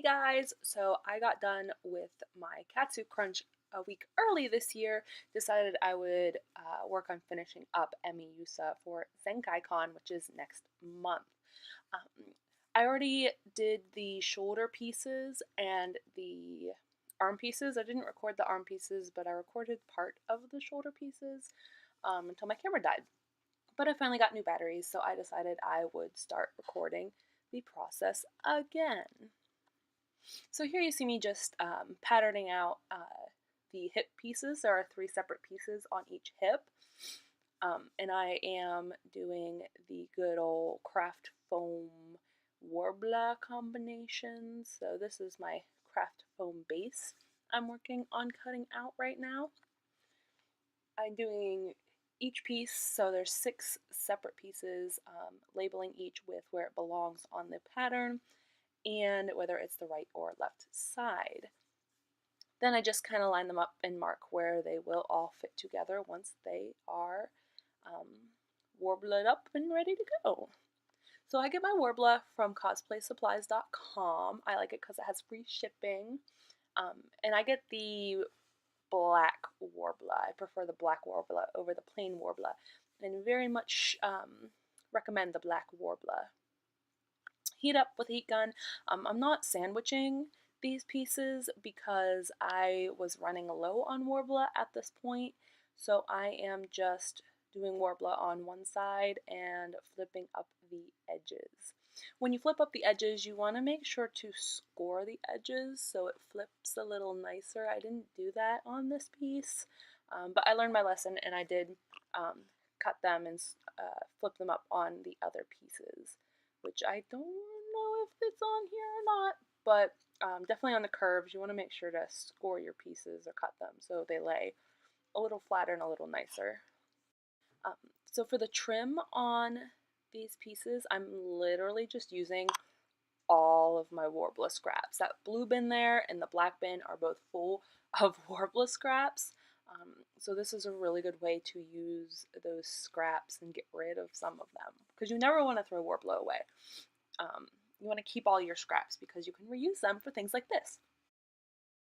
Guys, so I got done with my KATSUCRUNCH a week early this year. Decided I would work on finishing up Emi Yusa for ZenkaiCon, which is next month. Um, I already did the shoulder pieces and the arm pieces. I didn't record the arm pieces, but I recorded part of the shoulder pieces until my camera died. But I finally got new batteries, so I decided I would start recording the process again. So here you see me just patterning out the hip pieces. There are 3 separate pieces on each hip. And I am doing the good old craft foam warbler combination. So this is my craft foam base I'm working on cutting out right now. I'm doing each piece, so there's 6 separate pieces, labeling each with where it belongs on the pattern and whether it's the right or left side. Then I just kind of line them up and mark where they will all fit together once they are warbled up and ready to go. So I get my Warbler from cosplaysupplies.com. I like it because it has free shipping. And I get the black Warbler. I prefer the black Warbler over the plain Warbler, and very much recommend the black Warbler. Heat up with a heat gun. I'm not sandwiching these pieces because I was running low on Warbler at this point, so I am just doing Warbler on one side and flipping up the edges. When you flip up the edges, you want to make sure to score the edges so it flips a little nicer. I didn't do that on this piece, but I learned my lesson and I did cut them and flip them up on the other pieces, which I don't know if it's on here or not, but definitely on the curves, you want to make sure to score your pieces or cut them so they lay a little flatter and a little nicer. So for the trim on these pieces, I'm literally just using all of my Warbler scraps. That blue bin there and the black bin are both full of Warbler scraps. So this is a really good way to use those scraps and get rid of some of them, because you never want to throw Warbler away. You want to keep all your scraps because you can reuse them for things like this.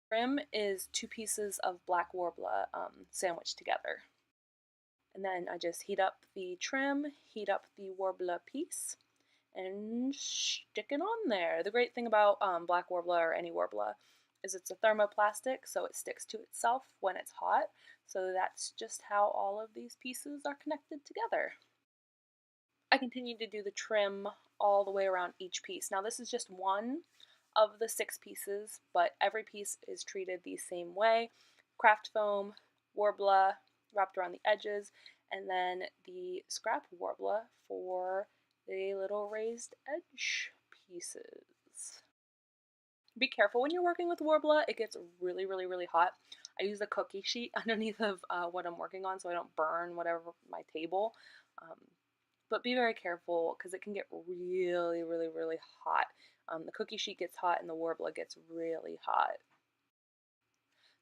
Trim is 2 pieces of black Warbler sandwiched together. And then I just heat up the trim, heat up the Warbler piece, and stick it on there. The great thing about black Warbler or any Warbler is it's a thermoplastic, so it sticks to itself when it's hot. So that's just how all of these pieces are connected together. I continue to do the trim all the way around each piece. Now this is just one of the 6 pieces, but every piece is treated the same way. Craft foam, Warbler wrapped around the edges, and then the scrap Warbler for the little raised edge pieces. Be careful when you're working with Warbler. It gets really, really, really hot. I use a cookie sheet underneath of what I'm working on so I don't burn whatever my table. But be very careful because it can get really, really, really hot. The cookie sheet gets hot and the Warbler gets really hot.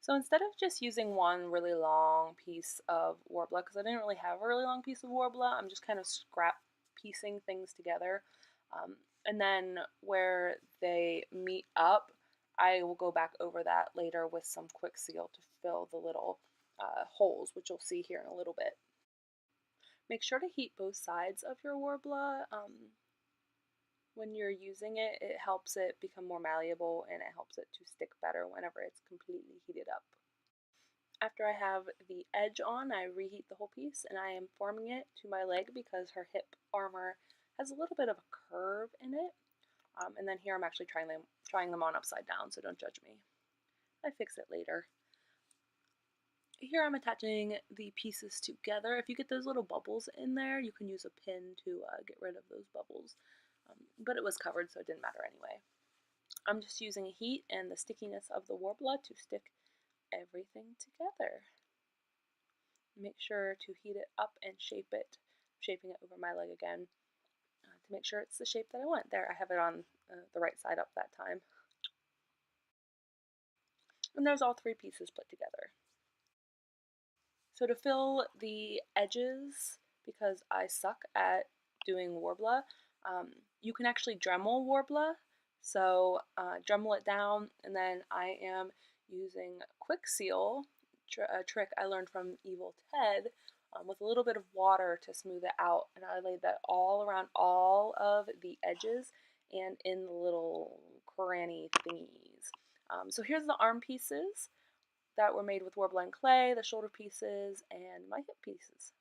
So instead of just using one really long piece of Warbler, because I didn't really have a really long piece of Warbler, I'm just kind of scrap piecing things together. And then where they meet up, I will go back over that later with some quick seal to fill the little holes, which you'll see here in a little bit. Make sure to heat both sides of your Warbler. When you're using it, it helps it become more malleable and it helps it to stick better whenever it's completely heated up. After I have the edge on, I reheat the whole piece and I am forming it to my leg because her hip armor has a little bit of a curve in it. And then here I'm actually trying them on upside down, so don't judge me. I fix it later. Here I'm attaching the pieces together. If you get those little bubbles in there, you can use a pin to get rid of those bubbles. But it was covered, so it didn't matter anyway. I'm just using heat and the stickiness of the Warbler to stick everything together. Make sure to heat it up and shape it, shaping it over my leg again to make sure it's the shape that I want. There, I have it on the right side up that time. And there's all 3 pieces put together. So to fill the edges, because I suck at doing Warbler, you can actually Dremel Warbler So Dremel it down, and then I am using Quick Seal, a trick I learned from Evil Ted, with a little bit of water to smooth it out. And I laid that all around all of the edges and in the little cranny thingies. So here's the arm pieces that were made with Warbler and clay, the shoulder pieces, and my hip pieces.